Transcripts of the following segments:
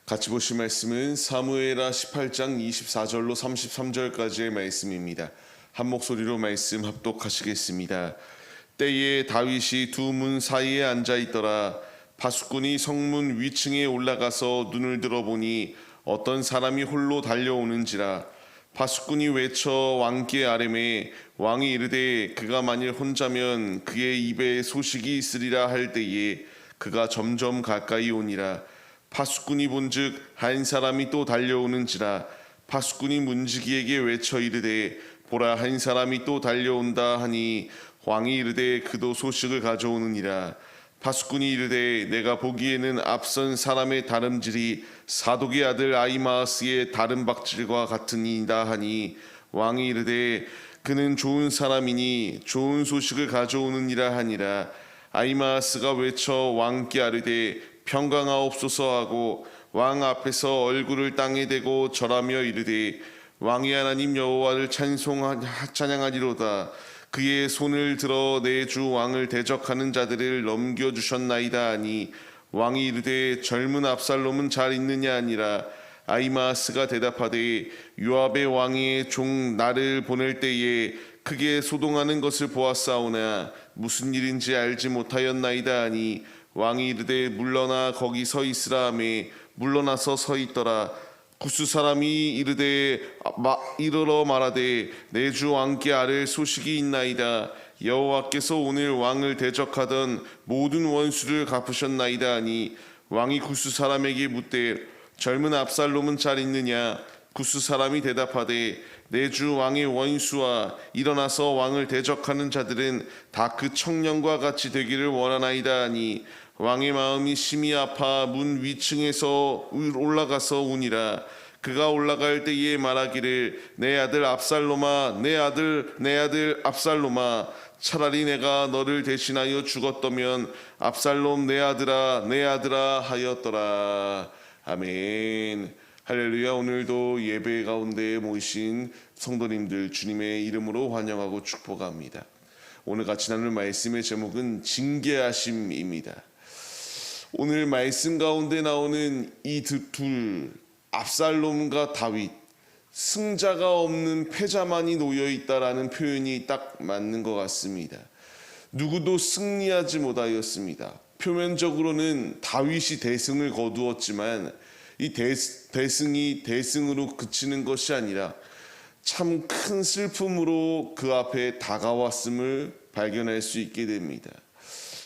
같이 보실 말씀은 사무엘하 18장 24절로 33절까지의 말씀입니다. 한 목소리로 말씀 합독하시겠습니다. 때에 다윗이 두 문 사이에 앉아 있더라. 파수꾼이 성문 위층에 올라가서 눈을 들어보니 어떤 사람이 홀로 달려오는지라. 파수꾼이 외쳐 왕께 아뢰매 왕이 이르되 그가 만일 혼자면 그의 입에 소식이 있으리라 할 때에 그가 점점 가까이 오니라. 파수꾼이 본즉 한 사람이 또 달려오는지라. 파수꾼이 문지기에게 외쳐 이르되 보라 한 사람이 또 달려온다 하니 왕이 이르되 그도 소식을 가져오느니라. 파수꾼이 이르되 내가 보기에는 앞선 사람의 다름질이 사독의 아들 아히마아스의 다름박질과 같으니이다 하니 왕이 이르되 그는 좋은 사람이니 좋은 소식을 가져오느니라 하니라. 아히마아스가 외쳐 왕께 아뢰되 평강하옵소서 하고 왕 앞에서 얼굴을 땅에 대고 절하며 이르되 왕의 하나님 여호와를 찬양하리로다. 그의 손을 들어 내 주 왕을 대적하는 자들을 넘겨주셨나이다 하니 왕이 이르되 젊은 압살롬은 잘 있느냐 아니라. 아히마아스가 대답하되 요압의 왕의 종 나를 보낼 때에 크게 소동하는 것을 보았사오나 무슨 일인지 알지 못하였나이다 하니 왕이 이르되 물러나 거기 서 있으라 하매 물러나서 서 있더라. 구스 사람이 이르되 이르러 말하되 내 주 왕께 아랠 소식이 있나이다. 여호와께서 오늘 왕을 대적하던 모든 원수를 갚으셨나이다 하니 왕이 구스 사람에게 묻되 젊은 압살롬은 잘 있느냐. 구스 사람이 대답하되 내 주 왕의 원수와 일어나서 왕을 대적하는 자들은 다 그 청년과 같이 되기를 원하나이다 하니 왕의 마음이 심히 아파 문 위층에서 올라가서 우니라. 그가 올라갈 때에 말하기를 내 아들 압살롬아 내 아들 압살롬아 차라리 내가 너를 대신하여 죽었더면 압살롬 내 아들아 하였더라. 아멘. 할렐루야. 오늘도 예배 가운데 모이신 성도님들 주님의 이름으로 환영하고 축복합니다. 오늘 같이 나눌 말씀의 제목은 징계하심입니다. 오늘 말씀 가운데 나오는 이 둘 압살롬과 다윗, 승자가 없는 패자만이 놓여있다라는 표현이 딱 맞는 것 같습니다. 누구도 승리하지 못하였습니다. 표면적으로는 다윗이 대승을 거두었지만 이 대승이 대승으로 그치는 것이 아니라 참 큰 슬픔으로 그 앞에 다가왔음을 발견할 수 있게 됩니다.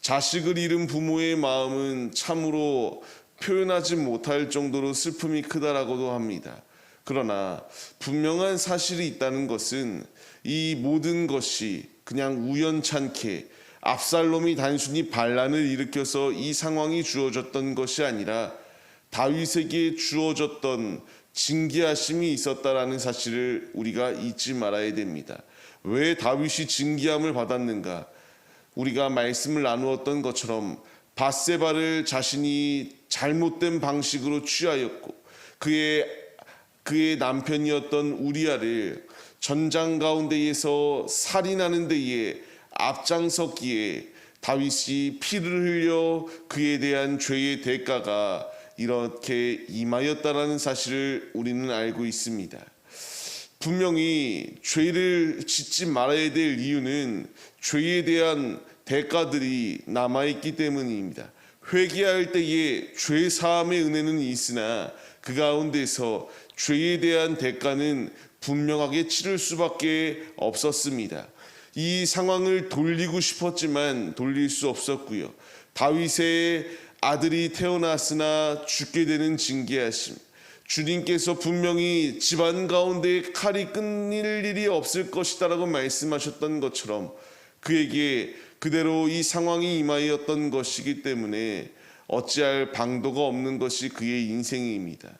자식을 잃은 부모의 마음은 참으로 표현하지 못할 정도로 슬픔이 크다라고도 합니다. 그러나 분명한 사실이 있다는 것은 이 모든 것이 그냥 우연찮게 압살롬이 단순히 반란을 일으켜서 이 상황이 주어졌던 것이 아니라 다윗에게 주어졌던 징계하심이 있었다라는 사실을 우리가 잊지 말아야 됩니다. 왜 다윗이 징계함을 받았는가? 우리가 말씀을 나누었던 것처럼 밧세바를 자신이 잘못된 방식으로 취하였고 그의 남편이었던 우리아를 전장 가운데에서 살인하는 데에 앞장섰기에 다윗이 피를 흘려 그에 대한 죄의 대가가 이렇게 임하였다라는 사실을 우리는 알고 있습니다. 분명히 죄를 짓지 말아야 될 이유는 죄에 대한 대가들이 남아있기 때문입니다. 회개할 때에 죄 사함의 은혜는 있으나 그 가운데서 죄에 대한 대가는 분명하게 치를 수밖에 없었습니다. 이 상황을 돌리고 싶었지만 돌릴 수 없었고요. 다윗의 아들이 태어났으나 죽게 되는 징계하심. 주님께서 분명히 집안 가운데 칼이 끊일 일이 없을 것이다라고 말씀하셨던 것처럼 그에게 그대로 이 상황이 임하였던 것이기 때문에 어찌할 방도가 없는 것이 그의 인생입니다.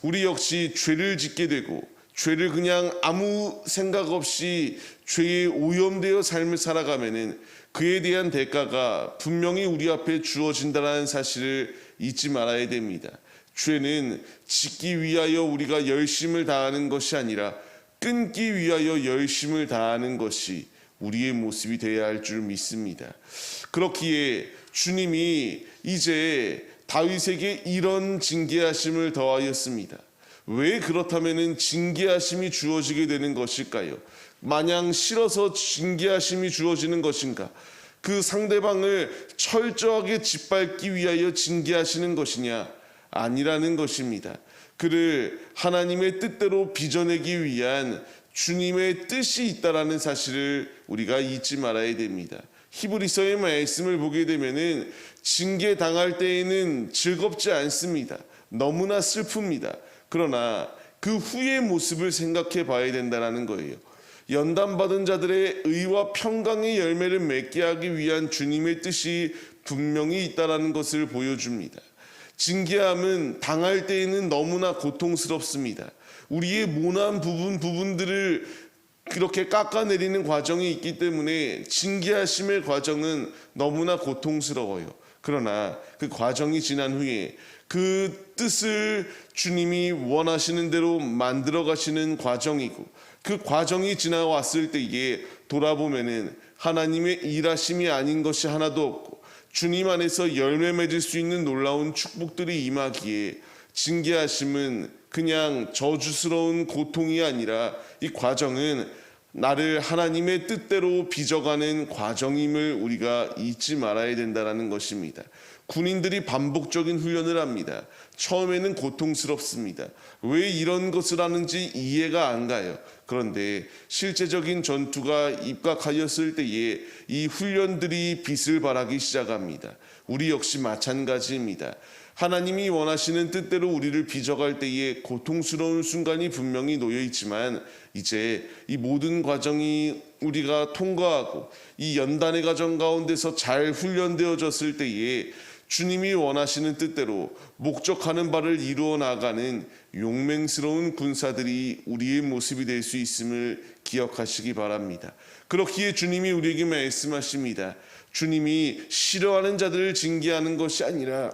우리 역시 죄를 짓게 되고 죄를 그냥 아무 생각 없이 죄에 오염되어 삶을 살아가면은 그에 대한 대가가 분명히 우리 앞에 주어진다는 사실을 잊지 말아야 됩니다. 죄는 짓기 위하여 우리가 열심을 다하는 것이 아니라 끊기 위하여 열심을 다하는 것이 우리의 모습이 되어야 할 줄 믿습니다. 그렇기에 주님이 이제 다윗에게 이런 징계하심을 더하였습니다. 왜 그렇다면은 징계하심이 주어지게 되는 것일까요? 마냥 싫어서 징계하심이 주어지는 것인가? 그 상대방을 철저하게 짓밟기 위하여 징계하시는 것이냐? 아니라는 것입니다. 그를 하나님의 뜻대로 빚어내기 위한 주님의 뜻이 있다라는 사실을 우리가 잊지 말아야 됩니다. 히브리서의 말씀을 보게 되면은 징계 당할 때에는 즐겁지 않습니다. 너무나 슬픕니다. 그러나 그 후의 모습을 생각해 봐야 된다는 거예요. 연단받은 자들의 의와 평강의 열매를 맺게 하기 위한 주님의 뜻이 분명히 있다는 것을 보여줍니다. 징계함은 당할 때에는 너무나 고통스럽습니다. 우리의 모난 부분들을 그렇게 깎아내리는 과정이 있기 때문에 징계하심의 과정은 너무나 고통스러워요. 그러나 그 과정이 지난 후에 그 뜻을 주님이 원하시는 대로 만들어 가시는 과정이고, 그 과정이 지나왔을 때에 돌아보면은 하나님의 일하심이 아닌 것이 하나도 없고 주님 안에서 열매 맺을 수 있는 놀라운 축복들이 임하기에 징계하심은 그냥 저주스러운 고통이 아니라 이 과정은 나를 하나님의 뜻대로 빚어가는 과정임을 우리가 잊지 말아야 된다는 것입니다. 군인들이 반복적인 훈련을 합니다. 처음에는 고통스럽습니다. 왜 이런 것을 하는지 이해가 안 가요. 그런데 실제적인 전투가 입각하였을 때에 이 훈련들이 빛을 발하기 시작합니다. 우리 역시 마찬가지입니다. 하나님이 원하시는 뜻대로 우리를 빚어갈 때에 고통스러운 순간이 분명히 놓여 있지만, 이제 이 모든 과정이 우리가 통과하고 이 연단의 과정 가운데서 잘 훈련되어졌을 때에 주님이 원하시는 뜻대로 목적하는 바를 이루어 나가는 용맹스러운 군사들이 우리의 모습이 될 수 있음을 기억하시기 바랍니다. 그렇기에 주님이 우리에게 말씀하십니다. 주님이 싫어하는 자들을 징계하는 것이 아니라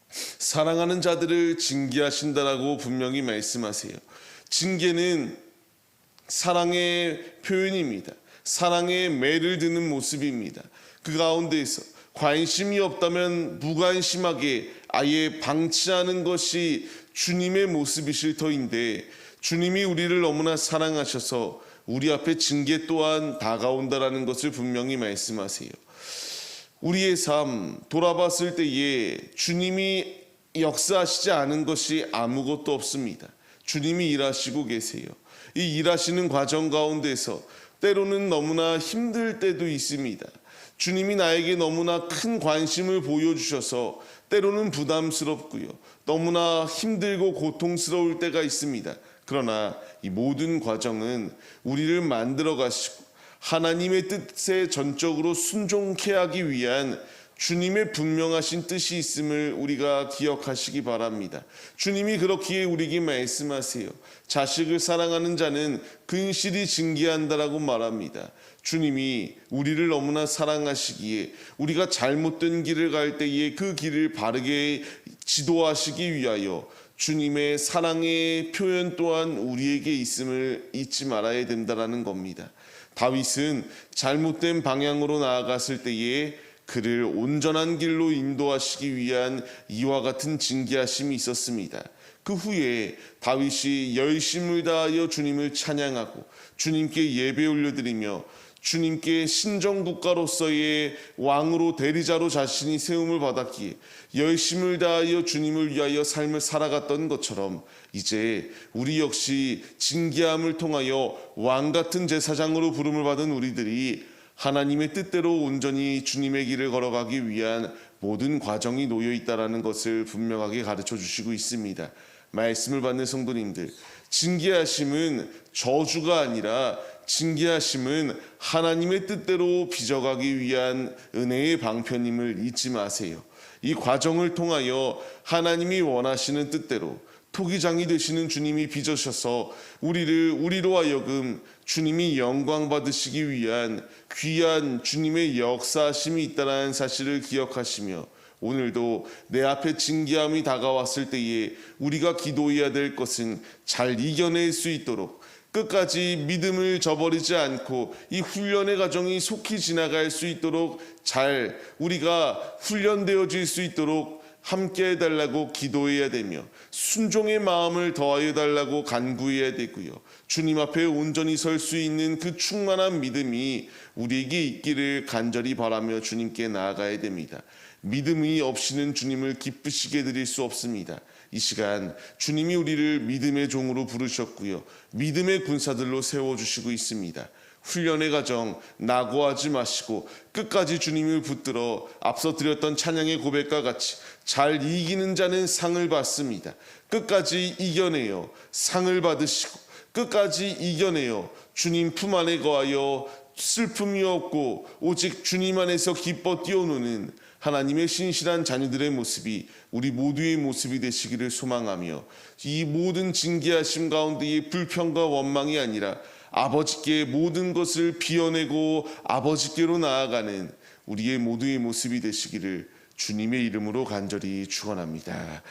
사랑하는 자들을 징계하신다라고 분명히 말씀하세요. 징계는 사랑의 표현입니다. 사랑의 매를 드는 모습입니다. 그 가운데에서 관심이 없다면 무관심하게 아예 방치하는 것이 주님의 모습이실 터인데, 주님이 우리를 너무나 사랑하셔서 우리 앞에 징계 또한 다가온다라는 것을 분명히 말씀하세요. 우리의 삶 돌아봤을 때에 주님이 역사하시지 않은 것이 아무것도 없습니다. 주님이 일하시고 계세요. 이 일하시는 과정 가운데서 때로는 너무나 힘들 때도 있습니다. 주님이 나에게 너무나 큰 관심을 보여주셔서 때로는 부담스럽고요, 너무나 힘들고 고통스러울 때가 있습니다. 그러나 이 모든 과정은 우리를 만들어 가시고 하나님의 뜻에 전적으로 순종케 하기 위한 주님의 분명하신 뜻이 있음을 우리가 기억하시기 바랍니다. 주님이 그렇기에 우리에게 말씀하세요. 자식을 사랑하는 자는 근실히 징계한다라고 말합니다. 주님이 우리를 너무나 사랑하시기에 우리가 잘못된 길을 갈 때에 그 길을 바르게 지도하시기 위하여 주님의 사랑의 표현 또한 우리에게 있음을 잊지 말아야 된다는 겁니다. 다윗은 잘못된 방향으로 나아갔을 때에 그를 온전한 길로 인도하시기 위한 이와 같은 징계하심이 있었습니다. 그 후에 다윗이 열심을 다하여 주님을 찬양하고 주님께 예배 올려드리며 주님께 신정국가로서의 왕으로 대리자로 자신이 세움을 받았기에 열심을 다하여 주님을 위하여 삶을 살아갔던 것처럼, 이제 우리 역시 징계함을 통하여 왕같은 제사장으로 부름을 받은 우리들이 하나님의 뜻대로 온전히 주님의 길을 걸어가기 위한 모든 과정이 놓여 있다는 것을 분명하게 가르쳐 주시고 있습니다. 말씀을 받는 성도님들, 징계하심은 저주가 아니라 징계하심은 하나님의 뜻대로 빚어가기 위한 은혜의 방편임을 잊지 마세요. 이 과정을 통하여 하나님이 원하시는 뜻대로 토기장이 되시는 주님이 빚으셔서 우리로 하여금 주님이 영광 받으시기 위한 귀한 주님의 역사하심이 있다는 사실을 기억하시며, 오늘도 내 앞에 징계함이 다가왔을 때에 우리가 기도해야 될 것은 잘 이겨낼 수 있도록 끝까지 믿음을 저버리지 않고 이 훈련의 과정이 속히 지나갈 수 있도록 잘 우리가 훈련되어질 수 있도록 함께 해달라고 기도해야 되며 순종의 마음을 더하여 달라고 간구해야 되고요. 주님 앞에 온전히 설 수 있는 그 충만한 믿음이 우리에게 있기를 간절히 바라며 주님께 나아가야 됩니다. 믿음이 없이는 주님을 기쁘시게 드릴 수 없습니다. 이 시간 주님이 우리를 믿음의 종으로 부르셨고요. 믿음의 군사들로 세워주시고 있습니다. 훈련의 과정 낙오하지 마시고 끝까지 주님을 붙들어 앞서 드렸던 찬양의 고백과 같이 잘 이기는 자는 상을 받습니다. 끝까지 이겨내어 상을 받으시고 끝까지 이겨내어 주님 품 안에 거하여 슬픔이 없고 오직 주님 안에서 기뻐 뛰어노는 하나님의 신실한 자녀들의 모습이 우리 모두의 모습이 되시기를 소망하며 이 모든 징계하심 가운데의 불평과 원망이 아니라 아버지께 모든 것을 비워내고 아버지께로 나아가는 우리의 모두의 모습이 되시기를 주님의 이름으로 간절히 축원합니다.